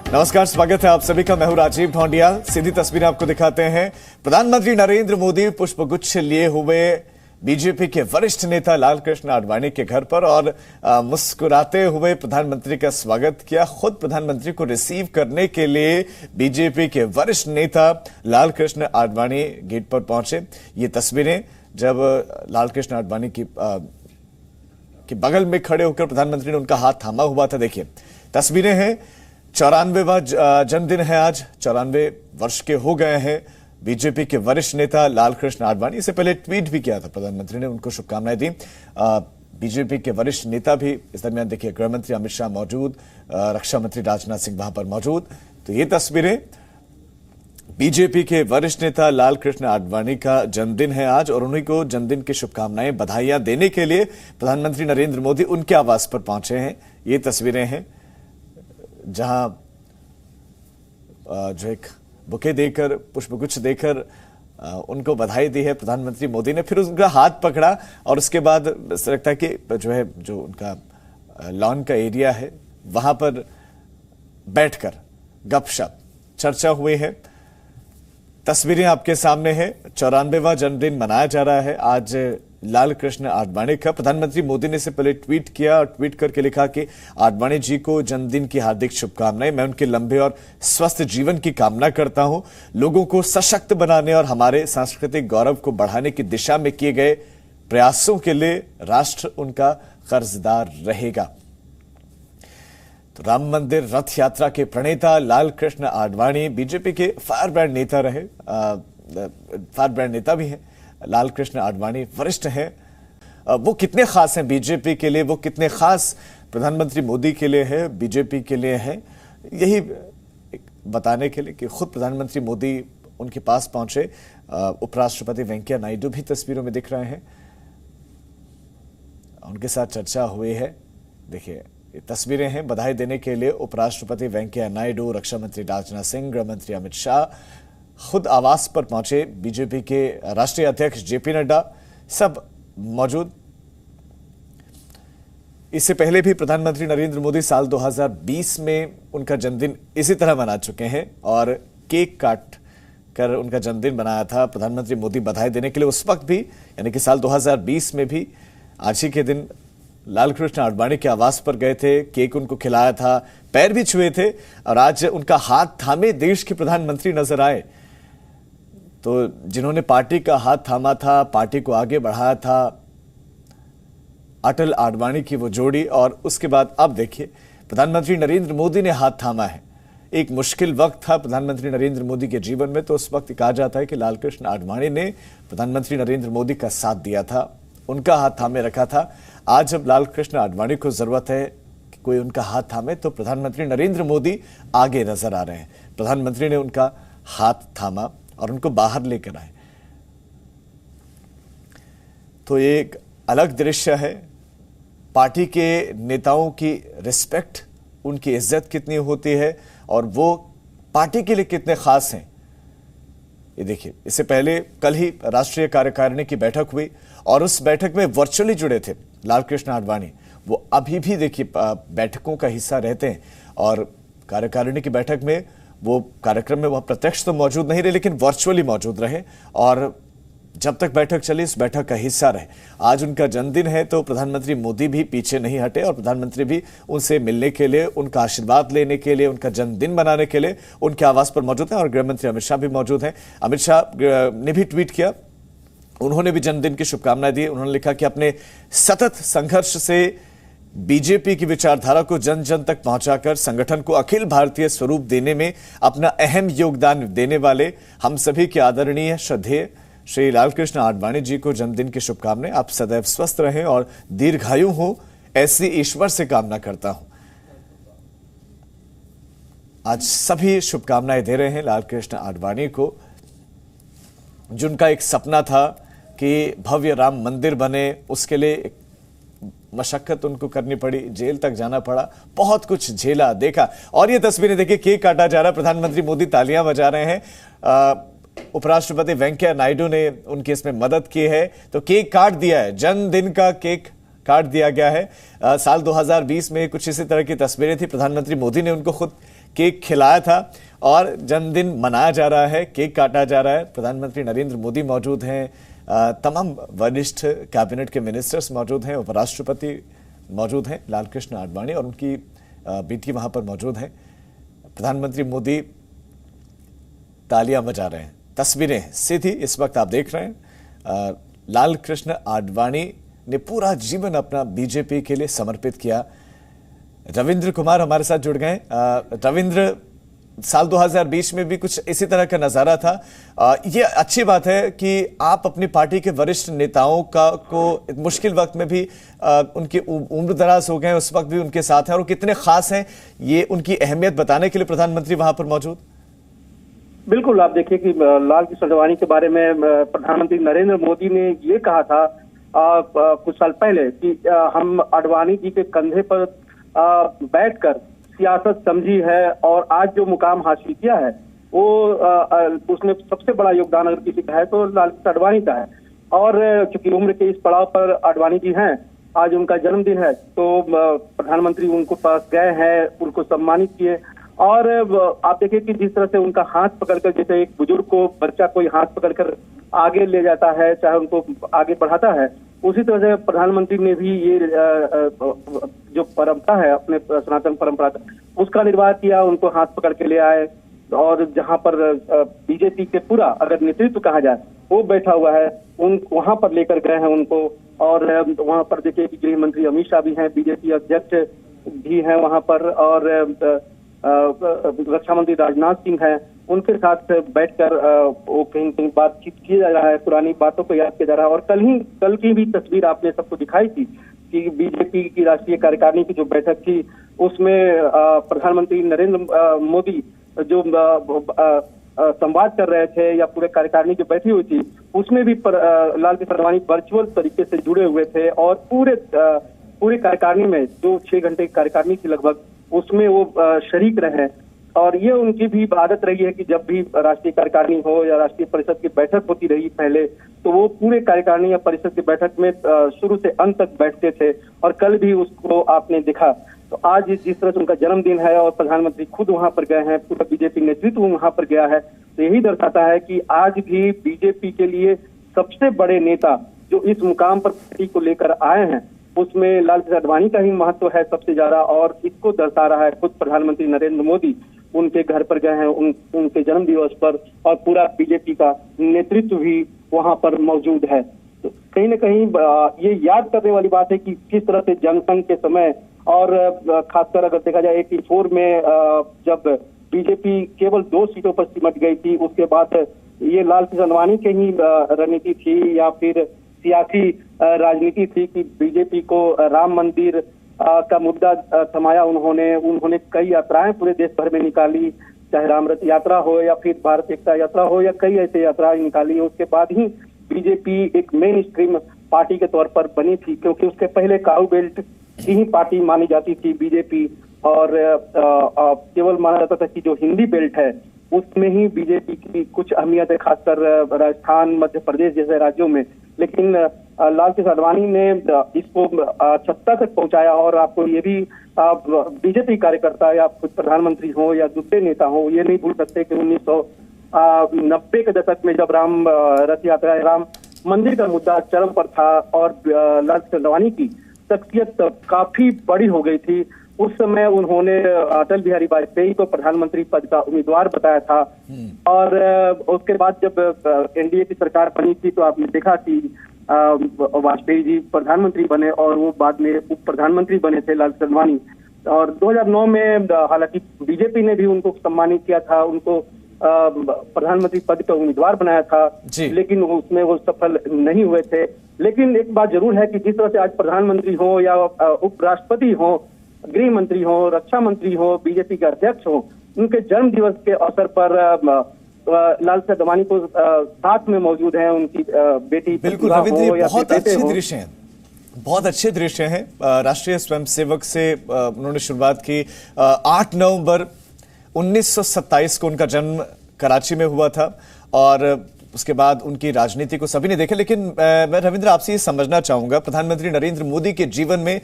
नमस्कार, स्वागत है आप सभी का। मैं हूं राजीव ढोंडिया। सीधी तस्वीरें आपको दिखाते हैं। प्रधानमंत्री नरेंद्र मोदी पुष्पगुच्छ लिए हुए बीजेपी के वरिष्ठ नेता लालकृष्ण आडवाणी के घर पर और मुस्कुराते हुए प्रधानमंत्री का स्वागत किया। खुद प्रधानमंत्री को रिसीव करने के लिए बीजेपी के वरिष्ठ नेता लालकृष्ण आडवाणी गेट पर पहुंचे। ये तस्वीरें जब लालकृष्ण आडवाणी की बगल में खड़े होकर प्रधानमंत्री ने उनका हाथ थामा हुआ था। देखिए तस्वीरें हैं। 94वां जन्मदिन है आज। 94 वर्ष के हो गए हैं बीजेपी के वरिष्ठ नेता लालकृष्ण आडवाणी। इससे पहले ट्वीट भी किया था प्रधानमंत्री ने, उनको शुभकामनाएं दी। बीजेपी के वरिष्ठ नेता भी इस दरमियान देखिए, गृह मंत्री अमित शाह मौजूद, रक्षा मंत्री राजनाथ सिंह वहां पर मौजूद। तो ये तस्वीरें, बीजेपी के वरिष्ठ नेता लालकृष्ण आडवाणी का जन्मदिन है आज और उन्हीं को जन्मदिन की शुभकामनाएं, बधाइयां देने के लिए प्रधानमंत्री नरेंद्र मोदी उनके आवास पर पहुंचे हैं। ये तस्वीरें हैं जहां जो एक बुके देकर, पुष्पगुच्छ देकर उनको बधाई दी है प्रधानमंत्री मोदी ने। फिर उनका हाथ पकड़ा और उसके बाद ऐसा लगता है कि जो उनका लॉन का एरिया है वहां पर बैठकर गपशप चर्चा हुई है। तस्वीरें आपके सामने है। 94वां जन्मदिन मनाया जा रहा है आज लालकृष्ण आडवाणी का। प्रधानमंत्री मोदी ने इससे पहले ट्वीट किया और ट्वीट करके लिखा कि आडवाणी जी को जन्मदिन की हार्दिक शुभकामनाएं। मैं उनके लंबे और स्वस्थ जीवन की कामना करता हूं। लोगों को सशक्त बनाने और हमारे सांस्कृतिक गौरव को बढ़ाने की दिशा में किए गए प्रयासों के लिए राष्ट्र उनका कर्जदार रहेगा। तो राम मंदिर रथ यात्रा के प्रणेता लालकृष्ण आडवाणी बीजेपी के फायर ब्रांड नेता रहे, फायर ब्रांड नेता भी हैं। लालकृष्ण आडवाणी वरिष्ठ हैं। वो कितने खास हैं बीजेपी के लिए, वो कितने खास प्रधानमंत्री मोदी के लिए है, बीजेपी के लिए है, यही बताने के लिए कि खुद प्रधानमंत्री मोदी उनके पास पहुंचे। उपराष्ट्रपति वेंकैया नायडू भी तस्वीरों में दिख रहे हैं, उनके साथ चर्चा हुई है। देखिए ये तस्वीरें हैं बधाई देने के लिए उपराष्ट्रपति वेंकैया नायडू, रक्षा मंत्री राजनाथ सिंह, गृह मंत्री अमित शाह खुद आवास पर पहुंचे। बीजेपी के राष्ट्रीय अध्यक्ष जेपी नड्डा सब मौजूद। इससे पहले भी प्रधानमंत्री नरेंद्र मोदी साल 2020 में उनका जन्मदिन इसी तरह मना चुके हैं और केक काट कर उनका जन्मदिन मनाया था प्रधानमंत्री मोदी बधाई देने के लिए। उस वक्त भी यानी कि साल 2020 में भी आज ही के दिन लालकृष्ण आडवाणी के आवास पर गए थे, केक उनको खिलाया था, पैर भी छुए थे और आज उनका हाथ थामे देश के प्रधानमंत्री नजर आए। तो जिन्होंने पार्टी का हाथ थामा था, पार्टी को आगे बढ़ाया था, अटल आडवाणी की वो जोड़ी, और उसके बाद अब देखिए प्रधानमंत्री नरेंद्र मोदी ने हाथ थामा है। एक मुश्किल वक्त था प्रधानमंत्री नरेंद्र मोदी के जीवन में, तो उस वक्त कहा जाता है कि लालकृष्ण आडवाणी ने प्रधानमंत्री नरेंद्र मोदी का साथ दिया था, उनका हाथ थामे रखा था। आज जब लालकृष्ण आडवाणी को जरूरत है कि कोई उनका हाथ थामे, तो प्रधानमंत्री नरेंद्र मोदी आगे नजर आ रहे हैं। प्रधानमंत्री ने उनका हाथ थामा और उनको बाहर लेकर आए। तो ये एक अलग दृश्य है। पार्टी के नेताओं की रिस्पेक्ट, उनकी इज्जत कितनी होती है और वो पार्टी के लिए कितने खास हैं, ये देखिए। इससे पहले कल ही राष्ट्रीय कार्यकारिणी की बैठक हुई और उस बैठक में वर्चुअली जुड़े थे लालकृष्ण आडवाणी। वो अभी भी देखिए बैठकों का हिस्सा रहते हैं और कार्यकारिणी की बैठक में, वो कार्यक्रम में वह प्रत्यक्ष तो मौजूद नहीं रहे लेकिन वर्चुअली मौजूद रहे और जब तक बैठक चली इस बैठक का हिस्सा रहे। आज उनका जन्मदिन है तो प्रधानमंत्री मोदी भी पीछे नहीं हटे और प्रधानमंत्री भी उनसे मिलने के लिए, उनका आशीर्वाद लेने के लिए, उनका जन्मदिन मनाने के लिए उनके आवास पर मौजूद हैं और गृह मंत्री अमित शाह भी मौजूद हैं। अमित शाह ने भी ट्वीट किया, उन्होंने भी जन्मदिन की शुभकामनाएं दी। उन्होंने लिखा कि अपने सतत संघर्ष से बीजेपी की विचारधारा को जन जन तक पहुंचाकर संगठन को अखिल भारतीय स्वरूप देने में अपना अहम योगदान देने वाले हम सभी के आदरणीय श्रद्धेय श्री लालकृष्ण आडवाणी जी को जन्मदिन की शुभकामनाएं। आप सदैव स्वस्थ रहें और दीर्घायु हो, ऐसी ईश्वर से कामना करता हूं। आज सभी शुभकामनाएं दे रहे हैं लालकृष्ण आडवाणी को, जिनका एक सपना था कि भव्य राम मंदिर बने। उसके लिए मशक्कत उनको करनी पड़ी, जेल तक जाना पड़ा, बहुत कुछ झेला, देखा। और ये तस्वीरें देखिए, केक काटा जा रहा है, प्रधानमंत्री मोदी तालियां बजा रहे हैं। उपराष्ट्रपति वेंकैया नायडू ने उनकी इसमें मदद की है, तो केक काट दिया है, जन्मदिन का केक काट दिया गया है। साल 2020 में कुछ इसी तरह की तस्वीरें थी, प्रधानमंत्री मोदी ने उनको खुद केक खिलाया था और जन्मदिन मनाया जा रहा है, केक काटा जा रहा है। प्रधानमंत्री नरेंद्र मोदी मौजूद हैं, तमाम वरिष्ठ कैबिनेट के मिनिस्टर्स मौजूद हैं, उपराष्ट्रपति मौजूद हैं, लालकृष्ण आडवाणी और उनकी बेटी वहां पर मौजूद हैं। प्रधानमंत्री मोदी तालियां बजा रहे हैं। तस्वीरें सीधी इस वक्त आप देख रहे हैं। लालकृष्ण आडवाणी ने पूरा जीवन अपना बीजेपी के लिए समर्पित किया। रविंद्र कुमार हमारे साथ जुड़ गए। रविंद्र, साल 2020 में भी कुछ इसी तरह का नजारा था। ये अच्छी बात है कि आप अपनी पार्टी के वरिष्ठ नेताओं को मुश्किल वक्त में भी उनकी उम्र दराज हो गए, उस वक्त भी उनके साथ हैं और कितने खास हैं, ये उनकी अहमियत बताने के लिए प्रधानमंत्री वहां पर मौजूद। बिल्कुल, आप देखिए कि लालकृष्ण आडवाणी के बारे में प्रधानमंत्री नरेंद्र मोदी ने ये कहा था कुछ साल पहले कि हम आडवाणी जी के कंधे पर बैठकर सियासत समझी है और आज जो मुकाम हासिल किया है वो उसमें सबसे बड़ा योगदान अगर किसी का है तो लालकृष्ण आडवाणी का है। और चूंकि उम्र के इस पड़ाव पर आडवाणी जी हैं, आज उनका जन्मदिन है, तो प्रधानमंत्री उनको पास गए हैं, उनको सम्मानित किए। और आप देखिए कि जिस तरह से उनका हाथ पकड़कर, जैसे एक बुजुर्ग को बच्चा कोई हाथ पकड़कर आगे ले जाता है, चाहे उनको आगे बढ़ाता है, उसी तरह से प्रधानमंत्री ने भी ये जो परंपरा है अपने सनातन परंपरा का, उसका निर्वाह किया, उनको हाथ पकड़ के ले आए। और जहां पर बीजेपी के पूरा अगर नेतृत्व कहा जाए वो बैठा हुआ है, वहां पर लेकर गए हैं उनको। और वहां पर देखिए कि गृह मंत्री अमित शाह भी हैं, बीजेपी अध्यक्ष भी हैं वहां पर, और रक्षा मंत्री राजनाथ सिंह हैं, उनके साथ बैठकर वो कहीं कहीं बातचीत किया जा रहा है, पुरानी बातों को याद किया जा रहा है। और कल की भी तस्वीर आपने सबको दिखाई थी कि बीजेपी की राष्ट्रीय कार्यकारिणी की जो बैठक थी उसमें प्रधानमंत्री नरेंद्र मोदी जो संवाद कर रहे थे या पूरे कार्यकारिणी जो बैठी हुई थी उसमें भी लालकृष्ण आडवाणी वर्चुअल तरीके से जुड़े हुए थे। और पूरे कार्यकारिणी में जो 6 घंटे की कार्यकारिणी थी लगभग, उसमें वो शरीक रहे। और ये उनकी भी आदत रही है कि जब भी राष्ट्रीय कार्यकारिणी हो या राष्ट्रीय परिषद की बैठक होती रही पहले, तो वो पूरे कार्यकारिणी या परिषद की बैठक में शुरू से अंत तक बैठते थे। और कल भी उसको आपने देखा। तो आज जिस तरह से उनका जन्मदिन है और प्रधानमंत्री खुद वहां पर गए हैं, पूरा बीजेपी नेतृत्व वहां पर गया है, तो यही दर्शाता है कि आज भी बीजेपी के लिए सबसे बड़े नेता जो इस मुकाम पर पार्टी को लेकर आए हैं, उसमें लालकृष्ण आडवाणी का ही महत्व है सबसे ज्यादा। और इसको दर्शा रहा है खुद प्रधानमंत्री नरेंद्र मोदी, उनके घर पर गए हैं उनके जन्म दिवस पर, और पूरा बीजेपी का नेतृत्व भी वहां पर मौजूद है। तो कहीं न कहीं ये याद करने वाली बात है कि किस तरह से जनसंघ के समय और खासकर अगर देखा जाए 84 में जब बीजेपी केवल 2 सीटों पर सिमट गई थी, उसके बाद ये लालकृष्ण आडवाणी की ही रणनीति थी या फिर सियासी राजनीति थी कि बीजेपी को राम मंदिर का मुद्दा थमाया उन्होंने कई यात्राएं पूरे देश भर में निकाली, चाहे रामरथ यात्रा हो या फिर भारत एकता यात्रा हो या कई ऐसे यात्राएं निकाली। उसके बाद ही बीजेपी एक मेन स्ट्रीम पार्टी के तौर पर बनी थी, क्योंकि उसके पहले काऊ बेल्ट की ही पार्टी मानी जाती थी बीजेपी। और केवल माना जाता था कि जो हिंदी बेल्ट है उसमें ही बीजेपी की कुछ अहमियत है, खासकर राजस्थान, मध्य प्रदेश जैसे राज्यों में। लेकिन लालकृष्ण आडवाणी ने इसको सत्ता तक पहुंचाया। और आपको ये भी बीजेपी कार्यकर्ता या खुद प्रधानमंत्री हो या दूसरे नेता हो, ये नहीं भूल सकते कि 1990 के दशक में जब राम रथ यात्रा, राम मंदिर का मुद्दा चरम पर था और लालकृष्ण आडवाणी की शख्सियत काफी बड़ी हो गई थी, उस समय उन्होंने अटल बिहारी वाजपेयी को प्रधानमंत्री पद का उम्मीदवार बताया था। और उसके बाद जब एनडीए की सरकार बनी थी तो आपने देखा कि वाजपेयी जी प्रधानमंत्री बने और वो बाद में उप प्रधानमंत्री बने थे लालकृष्ण आडवाणी। और 2009 में हालांकि बीजेपी ने भी उनको सम्मानित किया था, उनको प्रधानमंत्री पद का उम्मीदवार बनाया था, लेकिन उसमें वो सफल नहीं हुए थे। लेकिन एक बात जरूर है कि जिस तरह से आज प्रधानमंत्री हो या उपराष्ट्रपति हो, गृह मंत्री हो, रक्षा मंत्री हो, बीजेपी के अध्यक्ष हो, उनके जन्म दिवस के अवसर पर लालकृष्ण आडवाणी को साथ में मौजूद हैं उनकी बेटी। बिल्कुल रविंद्र, बहुत अच्छे दृश्य हैं, बहुत अच्छे दृश्य हैं। राष्ट्रीय स्वयंसेवक से उन्होंने शुरुआत की। 8 नवंबर 1927 को उनका जन्म कराची में हुआ था और उसके बाद उनकी राजनीति को सभी ने देखा। लेकिन मैं रविंद्र आपसे ये समझना चाहूंगा, प्रधानमंत्री नरेंद्र मोदी के जीवन में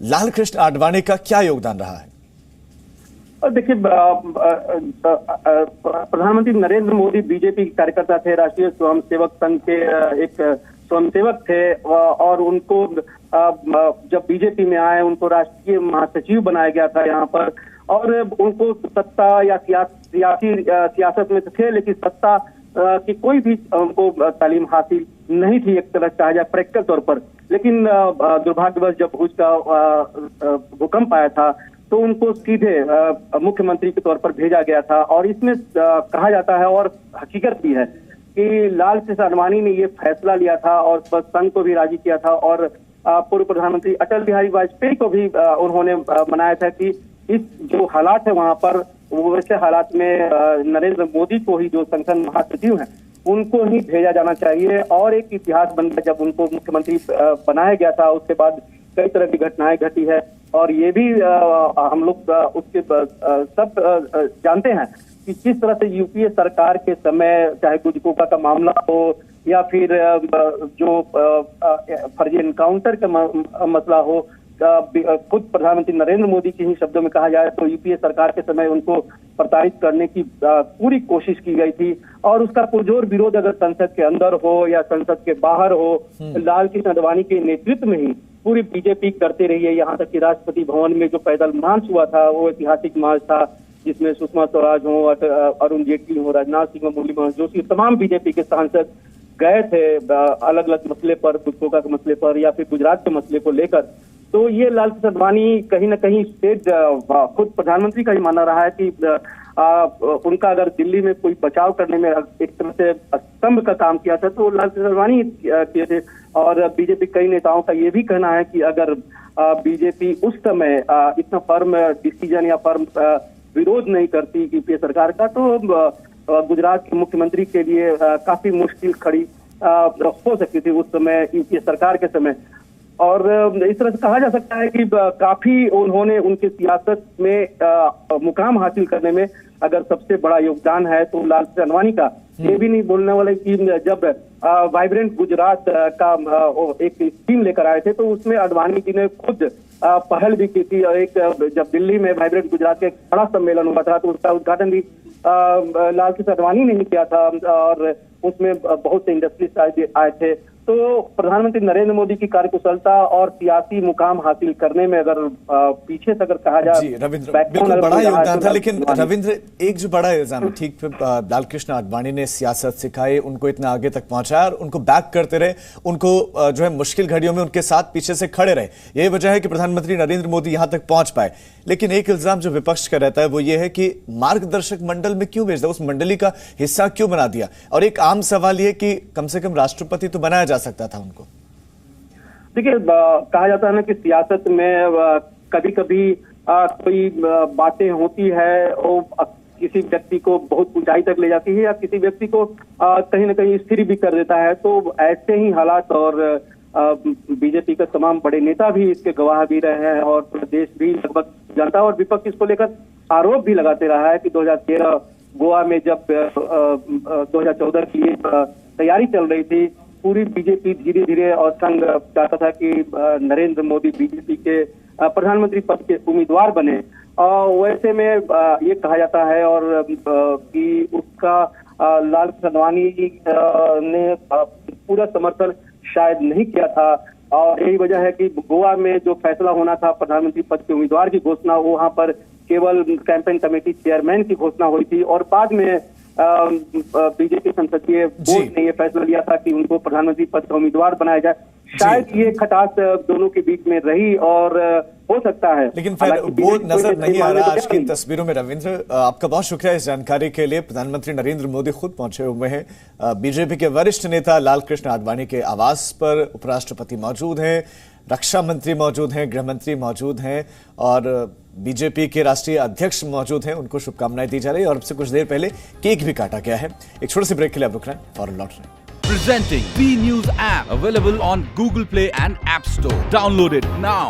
लालकृष्ण आडवाणी का क्या योगदान रहा है? और देखिए, प्रधानमंत्री नरेंद्र मोदी बीजेपी के कार्यकर्ता थे, राष्ट्रीय स्वयंसेवक संघ के एक स्वयंसेवक थे, और उनको जब बीजेपी में आए उनको राष्ट्रीय महासचिव बनाया गया था यहाँ पर, और उनको सत्ता या सियासत में थे, लेकिन सत्ता की कोई भी उनको तालीम हासिल नहीं थी, एक तरह कहा जाए प्रैक्टिकल तौर पर। लेकिन दुर्भाग्यवश जब भुज का भूकंप आया था तो उनको सीधे मुख्यमंत्री के तौर पर भेजा गया था। और इसमें कहा जाता है, और हकीकत भी है, कि लाल कृष्ण आडवाणी ने ये फैसला लिया था और संघ को भी राजी किया था, और पूर्व प्रधानमंत्री अटल बिहारी वाजपेयी को भी उन्होंने मनाया था कि इस जो हालात है वहां पर, वैसे हालात में नरेंद्र मोदी को ही, जो संगठन महासचिव हैं, उनको ही भेजा जाना चाहिए। और एक इतिहास बन गया जब उनको मुख्यमंत्री बनाया गया था। उसके बाद कई तरह की घटनाएं घटी है, और ये भी हम लोग उसके सब जानते हैं कि किस तरह से यूपीए सरकार के समय, चाहे गुजकोका का मामला हो या फिर जो फर्जी एनकाउंटर का मसला हो, खुद प्रधानमंत्री नरेंद्र मोदी के ही शब्दों में कहा जाए तो यूपीए सरकार के समय उनको प्रताड़ित करने की पूरी कोशिश की गई थी। और उसका पुरजोर विरोध अगर संसद के अंदर हो या संसद के बाहर हो, लाल कृष्ण आडवाणी के नेतृत्व में ही पूरी बीजेपी करते रही है। यहाँ तक कि राष्ट्रपति भवन में जो पैदल मार्च हुआ था वो ऐतिहासिक मार्च था, जिसमें सुषमा स्वराज हो, अरुण जेटली हो, राजनाथ सिंह, मुरली मनोहर जोशी, तमाम बीजेपी के सांसद गए थे अलग अलग मसले पर, गुजकोका के मसले पर या फिर गुजरात के मसले को लेकर। तो ये लाल कृष्ण आडवाणी कहीं ना कहीं स्टेट खुद प्रधानमंत्री का ही मानना रहा है कि उनका अगर दिल्ली में कोई बचाव करने में एक तरह से स्तंभ का काम किया था तो लाल कृष्ण आडवाणी किए थे। और बीजेपी कई नेताओं का ये भी कहना है कि अगर बीजेपी उस समय इतना फर्म डिसीजन या फर्म विरोध नहीं करती यूपीए सरकार का, तो गुजरात के मुख्यमंत्री के लिए काफी मुश्किल खड़ी हो सकती थी उस समय यूपीए सरकार के समय। और इस तरह से कहा जा सकता है कि काफी उन्होंने उनके सियासत में मुकाम हासिल करने में अगर सबसे बड़ा योगदान है तो लाल कृष्ण आडवाणी का। ये भी नहीं बोलने वाले कि जब वाइब्रेंट गुजरात का एक स्कीम लेकर आए थे तो उसमें आडवाणी जी ने खुद पहल भी की थी। और एक जब दिल्ली में वाइब्रेंट गुजरात का एक बड़ा सम्मेलन हुआ था तो उसका उद्घाटन भी लाल कृष्ण आडवाणी ने ही किया था, और उसमें बहुत से इंडस्ट्रियलिस्ट आए थे। तो प्रधानमंत्री नरेंद्र मोदी की कार्यकुशलता और सियासी मुकाम हासिल करने में अगर पीछे से अगर कहा जाए, जी रविंद्र, बिल्कुल बड़ा योगदान था। लेकिन रविंद्र, एक जो बड़ा इल्जाम है, ठीक लाल कृष्ण आडवाणी ने सियासत सिखाई, उनको इतना आगे तक पहुंचाया और उनको बैक करते रहे, उनको जो है मुश्किल घड़ियों में उनके साथ पीछे से खड़े रहे। यही वजह है कि प्रधानमंत्री नरेंद्र मोदी यहां तक पहुंच पाए। लेकिन एक इल्जाम जो विपक्ष का रहता है वो ये है कि मार्गदर्शक मंडल में क्यों भेज दिया, उस मंडली का हिस्सा क्यों बना दिया। और एक आम सवाल ये कि कम से कम राष्ट्रपति तो बनाया जा सकता था उनको। देखिए, कहा जाता है ना कि सियासत में कभी कभी कोई बातें होती है वो किसी व्यक्ति को बहुत ऊंचाई तक ले जाती है या किसी व्यक्ति को कहीं ना कहीं स्थिर भी कर देता है। तो ऐसे ही हालात, और बीजेपी के तमाम बड़े नेता भी इसके गवाह भी रहे हैं और प्रदेश भी लगभग जनता और विपक्ष इसको लेकर आरोप भी लगाते रहा है कि 2013 गोवा में जब 2014 की तैयारी चल रही थी, पूरी बीजेपी धीरे धीरे और संघ चाहता था कि नरेंद्र मोदी बीजेपी के प्रधानमंत्री पद के उम्मीदवार बने। वैसे में ये कहा जाता है और कि उसका लाल कृष्ण आडवाणी ने पूरा समर्थन शायद नहीं किया था। और यही वजह है कि गोवा में जो फैसला होना था प्रधानमंत्री पद के उम्मीदवार की घोषणा, वो वहां पर केवल कैंपेन कमेटी चेयरमैन की घोषणा हुई थी और बाद में बीजेपी संसदीय बोर्ड ने यह फैसला लिया था कि उनको प्रधानमंत्री पद का उम्मीदवार बनाया जाए। शायद ये खटास दोनों के बीच में रही और हो सकता है, लेकिन फिर वो नजर नहीं आ रहा आज की तस्वीरों में। रविंद्र, आपका बहुत शुक्रिया इस जानकारी के लिए। प्रधानमंत्री नरेंद्र मोदी खुद पहुंचे हुए हैं। बीजेपी के वरिष्ठ नेता लाल कृष्ण आडवाणी के आवास पर उपराष्ट्रपति मौजूद हैं, रक्षा मंत्री मौजूद हैं, गृह मंत्री मौजूद हैं और बीजेपी के राष्ट्रीय अध्यक्ष मौजूद हैं। उनको शुभकामनाएं दी जा रही है और अब से कुछ देर पहले केक भी काटा गया है। एक छोटे से ब्रेक के लिए आप रुक रहे हैं और लौट रहे हैं। Presenting B News app available on Google Play and App Store. Download it now.